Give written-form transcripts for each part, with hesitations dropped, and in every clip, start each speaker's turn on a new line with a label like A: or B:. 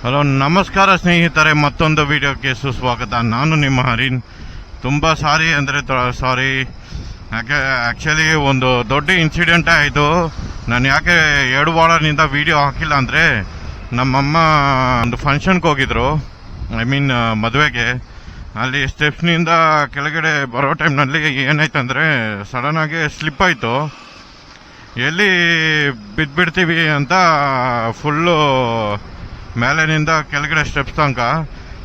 A: Hello, ನಮಸ್ಕಾರ ಸ್ನೇಹಿತರೆ. ಮತ್ತೊಂದು ವಿಡಿಯೋಕ್ಕೆ ಸುಸ್ವಾಗತ. ನಾನು ನಿಮ್ಮ ಹರಿನ್. ತುಂಬ ಸಾರಿ ಅಂದರೆ ಸಾರಿ, ಆ್ಯಕ್ಚುಲಿ ಒಂದು ದೊಡ್ಡ ಇನ್ಸಿಡೆಂಟೇ ಆಯಿತು. ನಾನು ಯಾಕೆ 2 ವಾರದಿಂದ ವಿಡಿಯೋ ಹಾಕಿಲ್ಲ ಅಂದರೆ, ನಮ್ಮಮ್ಮ ಒಂದು ಫಂಕ್ಷನ್ಗೆ ಹೋಗಿದ್ರು, ಐ ಮೀನ್ ಮದುವೆಗೆ. ಅಲ್ಲಿ ಸ್ಟೆಪ್ಸ್ನಿಂದ ಕೆಳಗಡೆ ಬರೋ ಟೈಮ್ನಲ್ಲಿ ಏನಾಯ್ತಂದರೆ ಸಡನ್ನಾಗಿ ಸ್ಲಿಪ್ ಆಯಿತು. ಎಲ್ಲಿ ಬಿದ್ದುಬಿಡ್ತೀವಿ ಅಂತ ಫುಲ್ಲು ಮೇಲಿನಿಂದ ಕೆಳಗಡೆ ಸ್ಟೆಪ್ಸ್ ತನಕ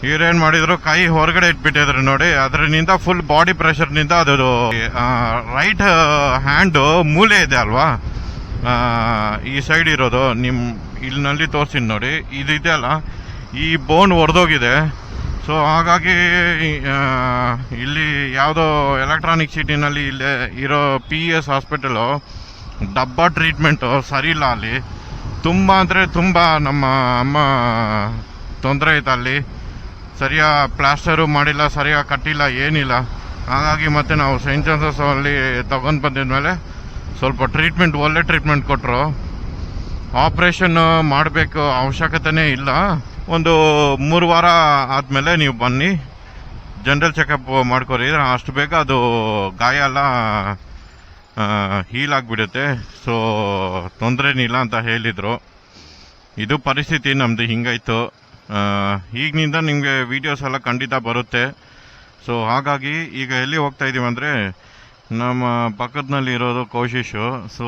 A: ಇವ್ರೇನು ಮಾಡಿದ್ರು, ಕೈ ಹೊರಗಡೆ ಇಟ್ಬಿಟ್ಟಿದ್ರು ನೋಡಿ. ಅದರಿಂದ ಫುಲ್ ಬಾಡಿ ಪ್ರೆಷರ್ನಿಂದ ಅದು ರೈಟ್ ಹ್ಯಾಂಡು ಮೂಲೆ ಇದೆ ಅಲ್ವಾ, ಈ ಸೈಡ್ ಇರೋದು, ನಿಮ್ಮ ಇಲ್ಲಿನಲ್ಲಿ ತೋರಿಸ್ತೀನಿ ನೋಡಿ, ಇದೆ ಅಲ್ಲ, ಈ ಬೋನ್ ಒಡೆದೋಗಿದೆ. ಸೊ ಹಾಗಾಗಿ ಇಲ್ಲಿ ಯಾವುದೋ ಎಲೆಕ್ಟ್ರಾನಿಕ್ ಸಿಟಿನಲ್ಲಿ ಇಲ್ಲೇ ಇರೋ PES ಹಾಸ್ಪಿಟಲು ಡಬ್ಬಾ ಟ್ರೀಟ್ಮೆಂಟು ಸರಿ ಇಲ್ಲ. ಅಲ್ಲಿ ತುಂಬ ಅಂದರೆ ತುಂಬ ನಮ್ಮ ಅಮ್ಮ ತೊಂದರೆ ಐತೆ. ಅಲ್ಲಿ ಸರಿಯಾಗಿ ಪ್ಲಾಸ್ಟರು ಮಾಡಿಲ್ಲ, ಸರಿಯಾಗಿ ಕಟ್ಟಿಲ್ಲ, ಏನಿಲ್ಲ. ಹಾಗಾಗಿ ಮತ್ತೆ ನಾವು ಸೈಂಟ್ ಜಾನ್ಸಸ್ ಅಲ್ಲಿ ತಗೊಂಡು ಬಂದಿದ್ಮೇಲೆ ಸ್ವಲ್ಪ ಟ್ರೀಟ್ಮೆಂಟ್, ಒಳ್ಳೆ ಟ್ರೀಟ್ಮೆಂಟ್ ಕೊಟ್ಟರು. ಆಪ್ರೇಷನ್ ಮಾಡಬೇಕು ಅವಶ್ಯಕತೆನೇ ಇಲ್ಲ. ಒಂದು 3 ವಾರ ಆದಮೇಲೆ ನೀವು ಬನ್ನಿ, ಜನರಲ್ ಚೆಕಪ್ ಮಾಡ್ಕೊರಿ, ಅಷ್ಟು ಬೇಗ ಅದು ಗಾಯ ಎಲ್ಲ ಹೀಲ್ ಆಗಿಬಿಡುತ್ತೆ. ಸೊ ತೊಂದರೆನಿಲ್ಲ ಅಂತ ಹೇಳಿದರು. ಇದು ಪರಿಸ್ಥಿತಿ ನಮ್ಮದು, ಹಿಂಗಾಯಿತು. ಈಗಿನಿಂದ ನಿಮಗೆ ವೀಡಿಯೋಸ್ ಎಲ್ಲ ಖಂಡಿತ ಬರುತ್ತೆ. ಸೊ ಹಾಗಾಗಿ ಈಗ ಎಲ್ಲಿ ಹೋಗ್ತಾ ಇದ್ದೀವಿ ಅಂದರೆ, ನಮ್ಮ ಪಕ್ಕದಲ್ಲಿ ಇರೋದು ಕೌಶಿಶು. ಸೊ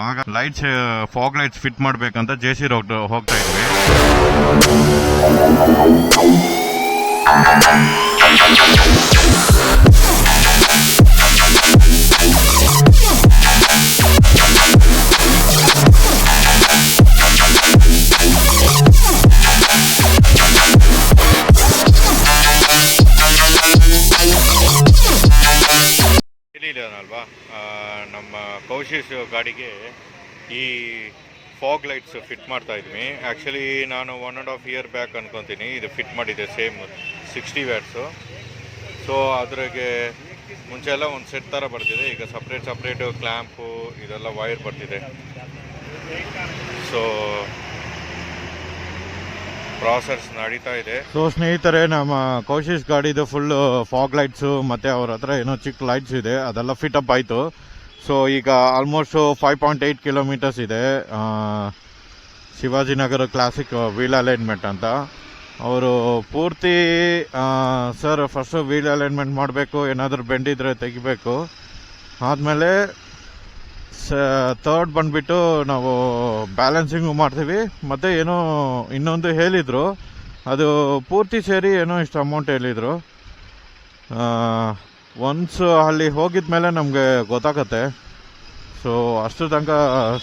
A: ಆಗ ಲೈಟ್ಸ್, ಫಾಗ್ ಲೈಟ್ಸ್ ಫಿಟ್ ಮಾಡಬೇಕಂತ JC ಹೋಗ್ತಾ ಇದ್ವಿ. ಅಲ್ವಾ, ನಮ್ಮ ಕೌಶಿಶ್ ಗಾಡಿಗೆ ಈ ಫಾಗ್ ಲೈಟ್ಸ್ ಫಿಟ್ ಮಾಡ್ತಾ ಇದ್ವಿ. ಆ್ಯಕ್ಚುಲಿ ನಾನು 1.5 ಇಯರ್ ಬ್ಯಾಕ್ ಅನ್ಕೊತೀನಿ ಇದು ಫಿಟ್ ಮಾಡಿದ್ದೆ, ಸೇಮ್ 60 ವ್ಯಾಟ್ಸು. ಸೊ ಅದ್ರಾಗೆ ಮುಂಚೆ ಎಲ್ಲ ಒಂದು ಸೆಟ್ ಥರ ಬರ್ತಿದೆ, ಈಗ ಸಪ್ರೇಟು ಕ್ಲ್ಯಾಂಪು ಇದೆಲ್ಲ ವೈರ್ ಬರ್ತಿದೆ. ಸೊ ಪ್ರಾಸೆಸ್ ನಡೀತಾ ಇದೆ. ಸೊ ಸ್ನೇಹಿತರೆ, ನಮ್ಮ ಕೌಶಿಶ್ ಗಾಡಿದು ಫುಲ್ಲು ಫಾಗ್ ಲೈಟ್ಸು ಮತ್ತು ಅವ್ರ ಹತ್ರ ಏನೋ ಚಿಕ್ಕ ಲೈಟ್ಸ್ ಇದೆ, ಅದೆಲ್ಲ ಫಿಟಪ್ ಆಯಿತು. ಸೊ ಈಗ ಆಲ್ಮೋಸ್ಟು 5.8 ಕಿಲೋಮೀಟರ್ಸ್ ಇದೆ. ಶಿವಾಜಿನಗರ ಕ್ಲಾಸಿಕ್ ವೀಲ್ ಅಲೈನ್ಮೆಂಟ್ ಅಂತ. ಅವರು ಪೂರ್ತಿ ಸರ್ ಫಸ್ಟು ವೀಲ್ ಅಲೈನ್ಮೆಂಟ್ ಮಾಡಬೇಕು, ಏನಾದರೂ ಬೆಂಡಿದ್ರೆ ತೆಗಿಬೇಕು, ಆದಮೇಲೆ ಥರ್ಡ್ ಬಂದುಬಿಟ್ಟು ನಾವು ಬ್ಯಾಲೆನ್ಸಿಂಗು ಮಾಡ್ತೀವಿ. ಮತ್ತು ಏನೋ ಇನ್ನೊಂದು ಹೇಳಿದರು, ಅದು ಪೂರ್ತಿ ಸೇರಿ ಏನೋ ಇಷ್ಟು ಅಮೌಂಟ್ ಹೇಳಿದರು. ಒನ್ಸ್ ಅಲ್ಲಿ ಹೋಗಿದ ಮೇಲೆ ನಮಗೆ ಗೊತ್ತಾಗತ್ತೆ. ಸೊ ಅಷ್ಟು ತನಕ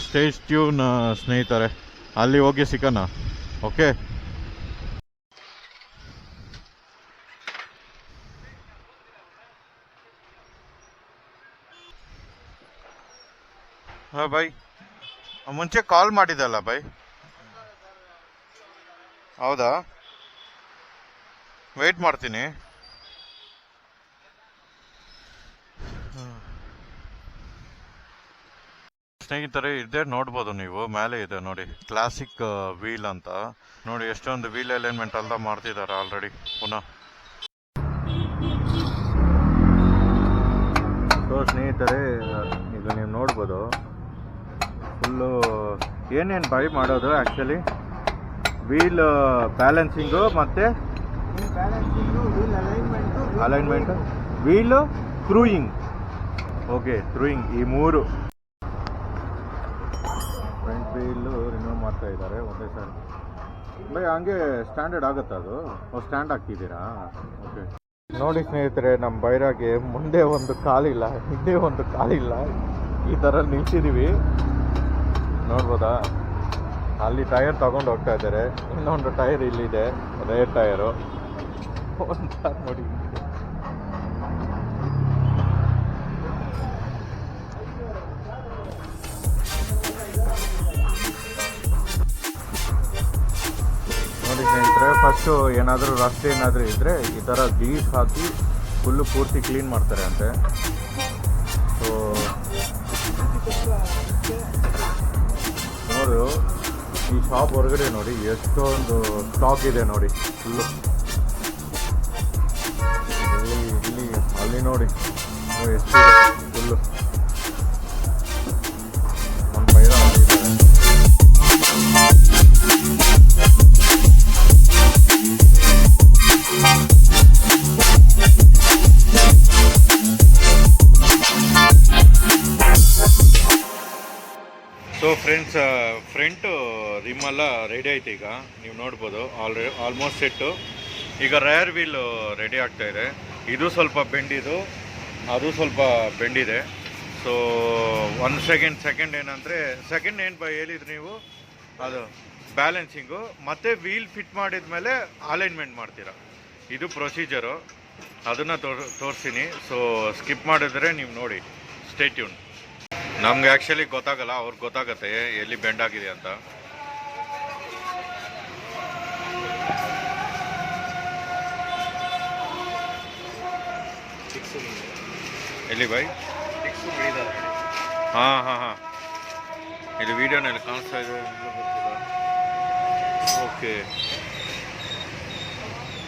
A: ಸ್ಟೇ ಟ್ಯೂನ್ ಸ್ನೇಹಿತರೆ, ಅಲ್ಲಿ ಹೋಗಿ ಸಿಗೋಣ. ಓಕೆ, ಹಾಂ ಬೈ. ಮುಂಚೆ ಕಾಲ್ ಮಾಡಿದ್ದಲ್ಲ ಬೈ? ಹೌದಾ, ವೆಯ್ಟ್ ಮಾಡ್ತೀನಿ. ಸ್ನೇಹಿತರೆ, ಇದೇ ನೋಡ್ಬೋದು ನೀವು, ಮೇಲೆ ಇದೆ ನೋಡಿ, ಕ್ಲಾಸಿಕ್ ವೀಲ್ ಅಂತ. ನೋಡಿ ಎಷ್ಟೊಂದು ವೀಲ್ ಅಲೈನ್ಮೆಂಟ್ ಎಲ್ಲ ಮಾಡ್ತಿದ್ದಾರೆ ಆಲ್ರೆಡಿ ಪುನಃ. ಸೊ ಸ್ನೇಹಿತರೆ, ಈಗ ನೀವು ನೋಡ್ಬೋದು ಫುಲ್ಲು ಏನೇನು ಬೈ ಮಾಡೋದು. ಆ್ಯಕ್ಚುಲಿ ವೀಲ್ ಬ್ಯಾಲೆನ್ಸಿಂಗು ಮತ್ತು ಅಲೈನ್ಮೆಂಟು, ವೀಲು ಕ್ರೂಯಿಂಗ್. ಓಕೆ, ಕ್ರೂಯಿಂಗ್, ಈ 3. ಫ್ರಂಟ್ ವೀಲು ರಿಮೂವ್ ಮಾಡ್ತಾ ಇದ್ದಾರೆ ಒಂದೇ ಸಾರಿ. ಬೈ ಹಂಗೆ ಸ್ಟ್ಯಾಂಡರ್ಡ್ ಆಗುತ್ತೆ ಅದು? ಸ್ಟ್ಯಾಂಡ್ ಹಾಕಿದ್ದೀರಾ? ಓಕೆ. ನೋಡಿ ಸ್ನೇಹಿತರೆ, ನಮ್ಮ ಬೈರಾಗೆ ಮುಂದೆ ಒಂದು ಕಾಲಿಲ್ಲ, ಹಿಂದೆ ಒಂದು ಕಾಲಿಲ್ಲ, ಈ ಥರ ನಿಲ್ಸಿದ್ದೀವಿ. ನೋಡ್ಬೋದಾ, ಅಲ್ಲಿ ಟೈರ್ ತಗೊಂಡು ಹೋಗ್ತಾ ಇದ್ದಾರೆ. ಇನ್ನೊಂದು ಟೈರ್ ಇಲ್ಲಿದೆ, ರೇರ್ ಟೈರು. ಒಂದು ನೋಡಿ, ನೋಡಿ ಸ್ನೇಹಿತರೆ, ಫಸ್ಟು ಏನಾದರೂ ರಸ್ತೆ ಏನಾದರೂ ಇದ್ದರೆ ಈ ಥರ ಗ್ರೀಸ್ ಹಾಕಿ ಫುಲ್ಲು ಪೂರ್ತಿ ಕ್ಲೀನ್ ಮಾಡ್ತಾರೆ ಅಂತೆ. ಸೊ ನೋಡು, ಈ ಶಾಪ್ ಹೊರಗಡೆ ನೋಡಿ ಎಷ್ಟೊಂದು ಸ್ಟಾಕ್ ಇದೆ ನೋಡಿ ಫುಲ್ಲು. ಇಲ್ಲಿ ಅಲ್ಲಿ ನೋಡಿ ಎಷ್ಟು ಫುಲ್ಲು ನಮ್ಮ ಪೈರ ಸೊ ಫ್ರೆಂಡ್ಸ್, ಫ್ರಂಟು ರಿಮ್ಮೆಲ್ಲ ರೆಡಿ ಆಯ್ತು. ಈಗ ನೀವು ನೋಡ್ಬೋದು ಆಲ್ಮೋಸ್ಟ್ ಸೆಟ್ಟು. ಈಗ ರೇರ್ ವೀಲ್ ರೆಡಿ ಆಗ್ತಾ ಇದೆ. ಇದು ಸ್ವಲ್ಪ ಬೆಂಡಿದು, ಅದು ಸ್ವಲ್ಪ ಬೆಂಡಿದೆ. ಸೊ ಸೆಕೆಂಡ್ ಏನಂದರೆ ಸೆಕೆಂಡ್ ಏನು ಹೇಳಿದ್ರಿ ನೀವು, ಅದು ಬ್ಯಾಲೆನ್ಸಿಂಗು ಮತ್ತು ವೀಲ್ ಫಿಟ್ ಮಾಡಿದ ಮೇಲೆ ಅಲೈನ್ಮೆಂಟ್ ಮಾಡ್ತೀರಾ. ಇದು ಪ್ರೊಸೀಜರು, ಅದನ್ನು ತೋರಿಸ್ತೀನಿ. ಸೊ ಸ್ಕಿಪ್ ಮಾಡಿದ್ರೆ ನೀವು ನೋಡಿ, ಸ್ಟೇ ಟ್ಯೂನ್. ನಮ್ಗೆ ಆ್ಯಕ್ಚುಲಿ ಗೊತ್ತಾಗಲ್ಲ, ಅವ್ರಿಗೆ ಗೊತ್ತಾಗತ್ತೆ ಎಲ್ಲಿ ಬೆಂಡ್ ಆಗಿದೆ ಅಂತ. ಎಲ್ಲಿ ಬೈ? ಹಾಂ ಹಾಂ ಹಾಂ, ಇಲ್ಲಿ ವಿಡಿಯೋನಲ್ಲಿ ಕಾಣಿಸ್ತಾ ಇದೆ. ಓಕೆ,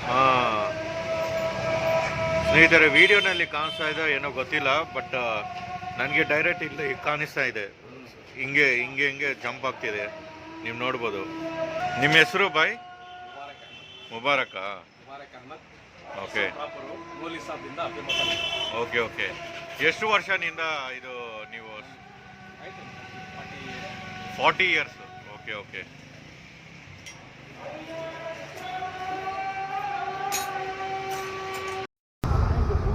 A: ಹಾಂ ಸ್ನೇಹಿತರೆ, ವಿಡಿಯೋನಲ್ಲಿ ಕಾಣಿಸ್ತಾ ಇದೆ ಏನೋ ಗೊತ್ತಿಲ್ಲ, ಬಟ್ ನನಗೆ ಡೈರೆಕ್ಟ್ ಇಲ್ಲಿ ಕಾಣಿಸ್ತಾ ಇದೆ. ಹಿಂಗೆ ಹಿಂಗೆ ಹಿಂಗೆ ಜಂಪ್ ಆಗ್ತಿದೆ, ನೀವು ನೋಡ್ಬೋದು. ನಿಮ್ಮ ಹೆಸರು ಬಾಯ್? ಮುಬಾರಕ. Okay okay okay. ಎಷ್ಟು ವರ್ಷದಿಂದ ಇದು ನೀವು? 40 ಇಯರ್ಸ್. Okay okay.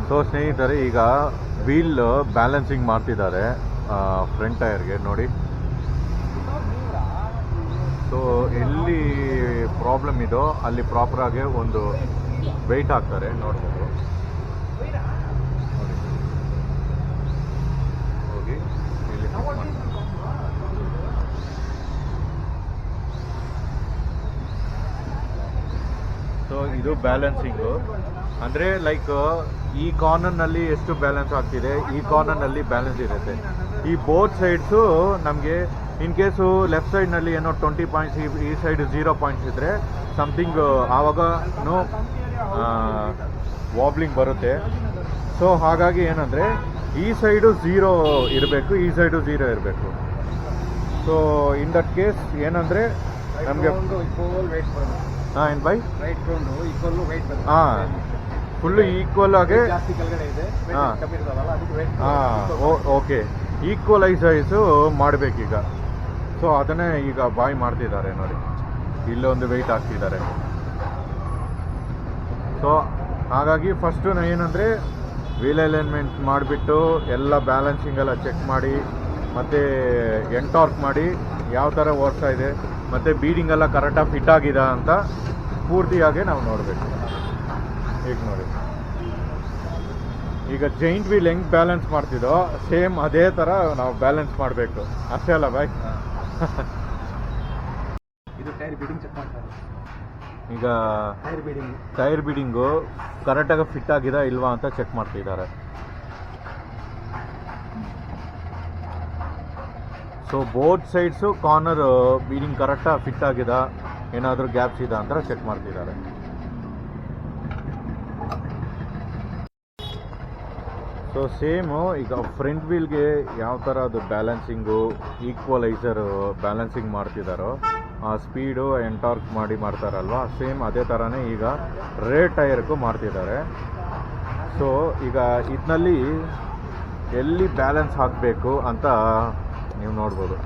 A: ಸೊ ಸ್ನೇಹಿತರೆ, ಈಗ ವೀಲ್ ಬ್ಯಾಲೆನ್ಸಿಂಗ್ ಮಾಡ್ತಿದ್ದಾರೆ ಫ್ರಂಟ್ ಟೈರ್ಗೆ ನೋಡಿ. ಸೊ ಎಲ್ಲಿ ಪ್ರಾಬ್ಲಮ್ ಇದೋ ಅಲ್ಲಿ ಪ್ರಾಪರಾಗಿ ಒಂದು ವೆಯ್ಟ್ ಹಾಕ್ತಾರೆ, ನೋಡ್ಬೋದು. ಹೋಗಿ ಇಲ್ಲಿ ಸೊ ಇದು ಬ್ಯಾಲೆನ್ಸಿಂಗು ಅಂದರೆ ಲೈಕ್ ಈ ಕಾರ್ನರ್ನಲ್ಲಿ ಎಷ್ಟು ಬ್ಯಾಲೆನ್ಸ್ ಆಗ್ತಿದೆ, ಈ ಕಾರ್ನರ್ನಲ್ಲಿ ಬ್ಯಾಲೆನ್ಸ್ ಇರುತ್ತೆ. ಈ ಬೋತ್ ಸೈಡ್ಸು ನಮಗೆ ಇನ್ ಕೇಸು ಲೆಫ್ಟ್ ಸೈಡ್ನಲ್ಲಿ ಏನೋ 20 ಪಾಯಿಂಟ್ಸ್, ಈ ಸೈಡ್ 0 ಪಾಯಿಂಟ್ಸ್ ಇದ್ದರೆ ಸಮಥಿಂಗ್ ಆವಾಗನೂ ವಾಬ್ಲಿಂಗ್ ಬರುತ್ತೆ. ಸೊ ಹಾಗಾಗಿ ಏನಂದರೆ ಈ ಸೈಡು 0 ಇರಬೇಕು, ಈ ಸೈಡು 0 ಇರಬೇಕು. ಸೊ ಇನ್ ದಟ್ ಕೇಸ್ ಏನಂದರೆ ನಮಗೆ ಹಾಂ ಏನು ಬೈ? ಹಾಂ, ಫುಲ್ಲು ಈಕ್ವಲ್ ಆಗಿ. ಹಾಂ ಓಕೆ, ಈಕ್ವಲೈಸೈಸು ಮಾಡಬೇಕೀಗ. ಸೊ ಅದನ್ನೇ ಈಗ ಬಾಯ್ ಮಾಡ್ತಿದ್ದಾರೆ ನೋಡಿ, ಇಲ್ಲೊಂದು ವೆಯ್ಟ್ ಹಾಕ್ತಿದ್ದಾರೆ. ಸೊ ಹಾಗಾಗಿ ಫಸ್ಟು ಏನಂದರೆ ವೀಲ್ ಅಲೈನ್ಮೆಂಟ್ ಮಾಡಿಬಿಟ್ಟು ಎಲ್ಲ ಬ್ಯಾಲೆನ್ಸಿಂಗ್ ಎಲ್ಲ ಚೆಕ್ ಮಾಡಿ, ಮತ್ತು ಎಂಟಾರ್ಕ್ ಮಾಡಿ ಯಾವ ಥರ ಓಡಿಸ್ತಾ ಇದೆ, ಮತ್ತು ಬೀಡಿಂಗ್ ಎಲ್ಲ ಕರೆಕ್ಟಾಗಿ ಫಿಟ್ ಆಗಿದೆ ಅಂತ ಪೂರ್ತಿಯಾಗಿ ನಾವು ನೋಡಬೇಕು. ಈಗ ನೋಡಿ, ಈಗ ಜೈಂಟ್ ವೀಲ್ ಹೆಂಗೆ ಬ್ಯಾಲೆನ್ಸ್ ಮಾಡ್ತಿದ್ದೋ ಸೇಮ್ ಅದೇ ಥರ ನಾವು ಬ್ಯಾಲೆನ್ಸ್ ಮಾಡಬೇಕು, ಅಷ್ಟೇ ಅಲ್ಲ ಬಾಯ್?
B: ಇದು ಟೈರ್ ಬೀಡಿಂಗ್ ಚೆಕ್ ಮಾಡ್ತಾರೆ.
A: ಈಗ ಟೈರ್ ಬೀಡಿಂಗು ಕರೆಕ್ಟಾಗಿ ಫಿಟ್ ಆಗಿದೆ ಇಲ್ವಾ ಅಂತ ಚೆಕ್ ಮಾಡ್ತಿದ್ದಾರೆ. So both sides corner breeding ಕರೆಕ್ಟಾಗಿ ಫಿಟ್ ಆಗಿದೆ, ಏನಾದರೂ ಗ್ಯಾಪ್ಸ್ ಇದೆ ಅಂತ ಚೆಕ್ ಮಾಡ್ತಿದ್ದಾರೆ. ಸೊ ಸೇಮು ಈಗ ಫ್ರಂಟ್ ವೀಲ್ಗೆ ಯಾವ ಥರ ಅದು ಬ್ಯಾಲೆನ್ಸಿಂಗು ಈಕ್ವಲೈಸರ್ ಬ್ಯಾಲೆನ್ಸಿಂಗ್ ಮಾಡ್ತಿದ್ದಾರೋ ಆ ಸ್ಪೀಡು ಎಂಟಾರ್ಕ್ ಮಾಡಿ ಮಾಡ್ತಾರಲ್ವ, ಸೇಮ್ ಅದೇ ಥರನೇ ಈಗ ರೇರ್ ಟೈರ್ಗೂ ಮಾಡ್ತಿದ್ದಾರೆ. ಸೊ ಈಗ ಇದರಲ್ಲಿ ಎಲ್ಲಿ ಬ್ಯಾಲೆನ್ಸ್ ಹಾಕಬೇಕು ಅಂತ ನೀವು ನೋಡ್ಬೋದು.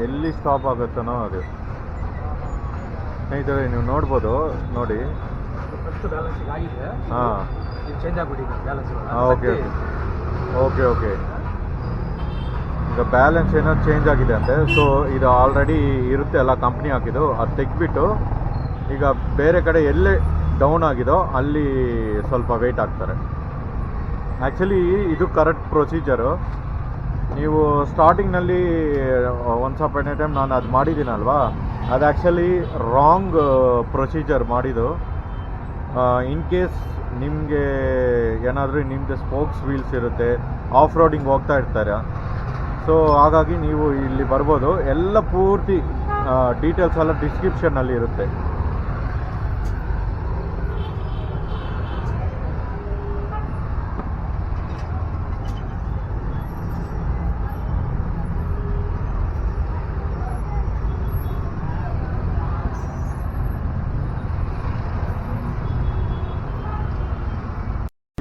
A: ಎಲ್ಲಿ ಸ್ಟಾಪ್ ಆಗುತ್ತೋ ಅದು ಸ್ನೇಹಿತರೆ ನೀವು ನೋಡ್ಬೋದು. ನೋಡಿ, ಹಾಂ ಓಕೆ ಓಕೆ ಓಕೆ. ಈಗ ಬ್ಯಾಲೆನ್ಸ್ ಏನೋ ಚೇಂಜ್ ಆಗಿದೆ ಅಂತೆ. ಸೊ ಇದು ಆಲ್ರೆಡಿ ಇರುತ್ತೆ ಅಲ್ಲ, ಕಂಪ್ನಿ ಹಾಕಿದ್ದು, ಅದು ತೆಗ್ಬಿಟ್ಟು ಈಗ ಬೇರೆ ಕಡೆ ಎಲ್ಲೇ ಡೌನ್ ಆಗಿದೋ ಅಲ್ಲಿ ಸ್ವಲ್ಪ ವೆಯ್ಟ್ ಹಾಕ್ತಾರೆ. ಆ್ಯಕ್ಚುಲಿ ಇದು ಕರೆಕ್ಟ್ ಪ್ರೊಸೀಜರು.
C: ನೀವು ಸ್ಟಾರ್ಟಿಂಗ್ನಲ್ಲಿ ಒನ್ಸ್ ಅಪಾನ್ ಎ ಟೈಮ್ ನಾನು ಅದು ಮಾಡಿದ್ದೀನಲ್ವಾ, ಅದು ಆ್ಯಕ್ಚುಲಿ ರಾಂಗ್ ಪ್ರೊಸೀಜರ್ ಮಾಡಿದ್ದು. ಇನ್ ಕೇಸ್ ನಿಮಗೆ ಏನಾದರೂ ನಿಮ್ಮದು ಸ್ಪೋಕ್ಸ್ ವೀಲ್ಸ್ ಇರುತ್ತೆ, ಆಫ್ ರೋಡಿಂಗ್ ಹೋಗ್ತಾ ಇರ್ತಾರೆ, ಸೊ ಹಾಗಾಗಿ ನೀವು ಇಲ್ಲಿ ಬರ್ಬೋದು. ಎಲ್ಲ ಪೂರ್ತಿ ಡೀಟೇಲ್ಸ್ ಎಲ್ಲ ಡಿಸ್ಕ್ರಿಪ್ಷನ್ನಲ್ಲಿ ಇರುತ್ತೆ.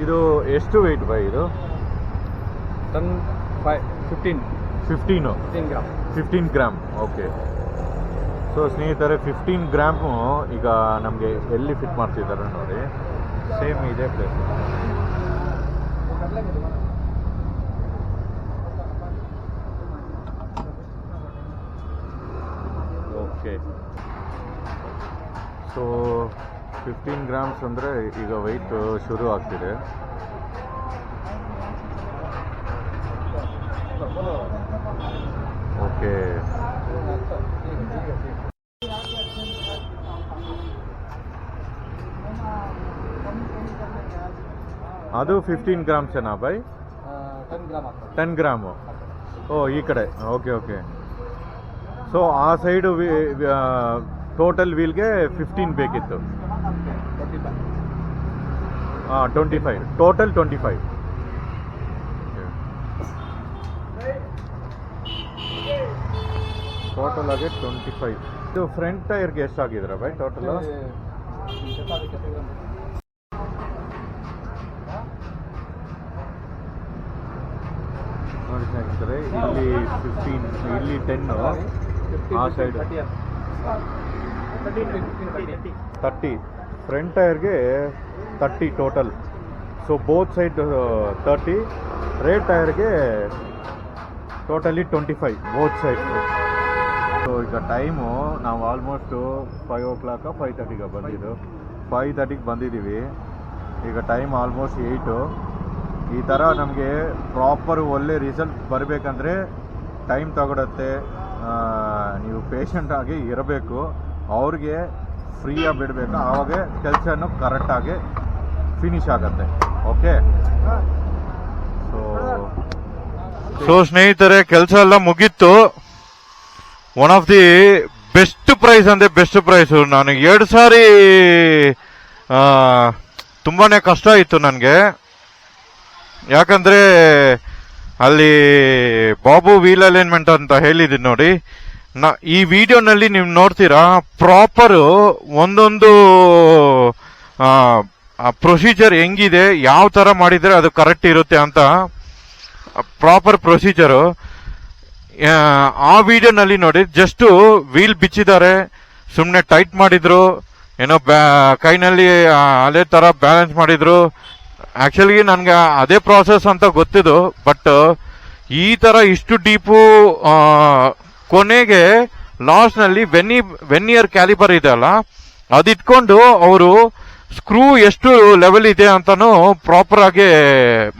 C: ಇದು ಎಷ್ಟು ವೆಯ್ಟ್ ಬೈ ಇದು?
B: Ton 15
C: 15
B: 15
C: gram. ಓಕೆ. ಸೊ ಸ್ನೇಹಿತರೆ, 15 ಗ್ರಾಮು ಈಗ ನಮಗೆ ಎಲ್ಲಿ ಫಿಟ್ ಮಾಡ್ತಿದ್ದಾರೆ ನೋಡಿ, ಸೇಮ್ ಇದೆ ಪ್ಲೇಸ್. ಓಕೆ. ಸೊ 15 ಗ್ರಾಮ್ಸ್ ಅಂದರೆ ಈಗ ವೆಯ್ಟ್ ಶುರು ಆಗ್ತಿದೆ. ಓಕೆ. ಅದು 15 ಗ್ರಾಮ್ಸ್ ಏನಾ ಬೈ? 10 ಗ್ರಾಮು. ಓ, ಈ ಕಡೆ. Okay okay. ಸೊ ಆ ಸೈಡು ಟೋಟಲ್ ವೀಲ್ಗೆ 15 ಬೇಕಿತ್ತು. 25 ಟೋಟಲ್ 25. ಟೋಟಲ್ ಆಗಿ 25. ಇದು ಫ್ರಂಟ್ ಟೈರ್ಗೆ ಎಷ್ಟಾಗಿದ್ರ ಬೈ ಟೋಟಲ್? ನೋಡಿ ಸ್ನೇಹಿತರೆ, ಇಲ್ಲಿ 15, ಇಲ್ಲಿ 10, ಆ ಸೈಡ್ 30. ಫ್ರಂಟ್ ಟೈರ್ಗೆ 30 total. So both side 30. Rear ಟೈರ್ಗೆ ಟೋಟಲಿ 25 ಬೋತ್ ಸೈಡ್. ಸೊ ಈಗ ಟೈಮು ನಾವು ಆಲ್ಮೋಸ್ಟು 5 o'clock 5:30ಗೆ ಬಂದಿದ್ದು. 5:30ಗೆ ಬಂದಿದ್ದೀವಿ. ಈಗ ಟೈಮ್ ಆಲ್ಮೋಸ್ಟ್ 8. ಈ ಥರ ನಮಗೆ ಪ್ರಾಪರ್ ಒಳ್ಳೆ ರಿಸಲ್ಟ್ ಬರಬೇಕಂದ್ರೆ ಟೈಮ್ ತಗೊಳುತ್ತೆ. ನೀವು ಪೇಷಂಟಾಗಿ ಇರಬೇಕು, ಅವ್ರಿಗೆ ಫ್ರೀಯಾಗಿ ಬಿಡಬೇಕು, ಆವಾಗ ಕೆಲಸನೂ ಕರೆಕ್ಟಾಗಿ ಫಿನಿಶ್ ಆಗುತ್ತೆ. ಓಕೆ.
A: ಸೊ ಸ್ನೇಹಿತರೆ, ಕೆಲಸ ಎಲ್ಲ ಮುಗೀತು. One of the best price ಅಂದ್ರೆ ಬೆಸ್ಟ್ ಪ್ರೈಸು. ನಾನು 2 ಸಾರಿ ತುಂಬಾನೇ ಕಷ್ಟ ಆಯಿತು ನನಗೆ. ಯಾಕಂದ್ರೆ ಅಲ್ಲಿ ಬಾಬು ವೀಲ್ ಅಲೈನ್ಮೆಂಟ್ ಅಂತ ಹೇಳಿದ್ದೀನಿ ನೋಡಿ. ಈ ವಿಡಿಯೋನಲ್ಲಿ ನೀವು ನೋಡ್ತೀರಾ ಪ್ರಾಪರ್ ಒಂದೊಂದು ಪ್ರೊಸೀಜರ್ ಹೆಂಗಿದೆ, ಯಾವ ತರ ಮಾಡಿದ್ರೆ ಅದು ಕರೆಕ್ಟ್ ಇರುತ್ತೆ ಅಂತ ಪ್ರಾಪರ್ ಪ್ರೊಸೀಜರು ಆ ವಿಡಿಯೋನಲ್ಲಿ ನೋಡಿ. ಜಸ್ಟ್ ವೀಲ್ ಬಿಚ್ಚಿದ್ದಾರೆ, ಸುಮ್ಮನೆ ಟೈಟ್ ಮಾಡಿದ್ರು, ಏನೋ ಕೈನಲ್ಲಿ ಅದೇ ತರ ಬ್ಯಾಲೆನ್ಸ್ ಮಾಡಿದ್ರು. ಆಕ್ಚುಲಿ ನನ್ಗೆ ಅದೇ ಪ್ರಾಸೆಸ್ ಅಂತ ಗೊತ್ತಿದ್ದು, ಬಟ್ ಈ ತರ ಇಷ್ಟು ಡೀಪು ಕೊನೆಗೆ ಲಾಸ್ಟ್ ನಲ್ಲಿ ವೆನ್ನಿಯರ್ ಕ್ಯಾಲಿಬರ್ ಇದೆ ಅಲ್ಲ, ಅದಿಟ್ಕೊಂಡು ಅವರು ಸ್ಕ್ರೂ ಎಷ್ಟು ಲೆವೆಲ್ ಇದೆ ಅಂತಾನು ಪ್ರಾಪರ್ ಆಗಿ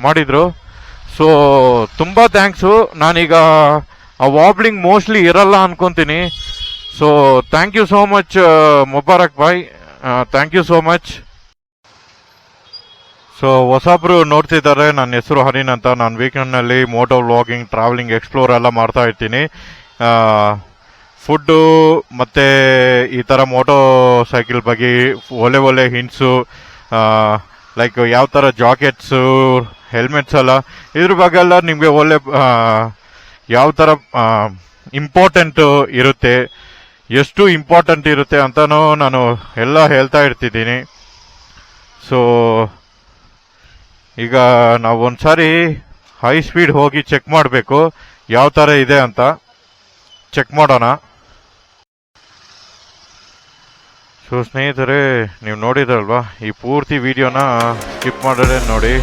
A: ಮಾಡಿದ್ರು. ಸೊ ತುಂಬಾ ಥ್ಯಾಂಕ್ಸು. ನಾನೀಗ ಆ ವಾಬ್ಲಿಂಗ್ ಮೋಸ್ಟ್ಲಿ ಇರಲ್ಲ ಅನ್ಕೊಂತೀನಿ. So thank you so much Mubarak ಬಾಯ್, thank you so much. So ಹೊಸಬ್ರು ನೋಡ್ತಿದ್ದಾರೆ, ನನ್ನ ಹೆಸರು ಹರಿನ್ ಅಂತ. ನಾನು ವೀಕೆಂಡ್ನಲ್ಲಿ ಮೋಟೋ ವ್ಲಾಗಿಂಗ್, ಟ್ರಾವೆಲಿಂಗ್, ಎಕ್ಸ್ಪ್ಲೋರ್ ಎಲ್ಲ ಮಾಡ್ತಾ ಇರ್ತೀನಿ. ಫುಡ್ಡು ಮತ್ತು ಈ ಥರ ಮೋಟೋ ಸೈಕಲ್ ಬಗ್ಗೆ ಒಳ್ಳೆ ಹಿಂಟ್ಸು, ಲೈಕ್ ಯಾವ ಥರ ಜಾಕೆಟ್ಸು, ಹೆಲ್ಮೆಟ್ಸ್ ಎಲ್ಲ, ಇದ್ರ ಬಗ್ಗೆ ಎಲ್ಲ ನಿಮಗೆ ಒಳ್ಳೆ ಯಾವ ಥರ ಇಂಪಾರ್ಟೆಂಟ್ ಇರುತ್ತೆ, ಎಷ್ಟು ಇಂಪಾರ್ಟೆಂಟ್ ಇರುತ್ತೆ ಅಂತಲೂ ನಾನು ಎಲ್ಲ ಹೇಳ್ತಾ ಇರ್ತಿದ್ದೀನಿ. ಸೊ ಈಗ ನಾವು ಒಂದ್ಸಾರಿ ಹೈ ಸ್ಪೀಡ್ ಹೋಗಿ ಚೆಕ್ ಮಾಡಬೇಕು, ಯಾವ ಥರ ಇದೆ ಅಂತ ಚೆಕ್ ಮಾಡೋಣ. ಸೊ ಸ್ನೇಹಿತರೆ, ನೀವು ನೋಡಿದ್ರಲ್ವಾ, ಈ ಪೂರ್ತಿ ವಿಡಿಯೋನ ಸ್ಕಿಪ್ ಮಾಡಿದ್ರೆ ನೋಡಿ.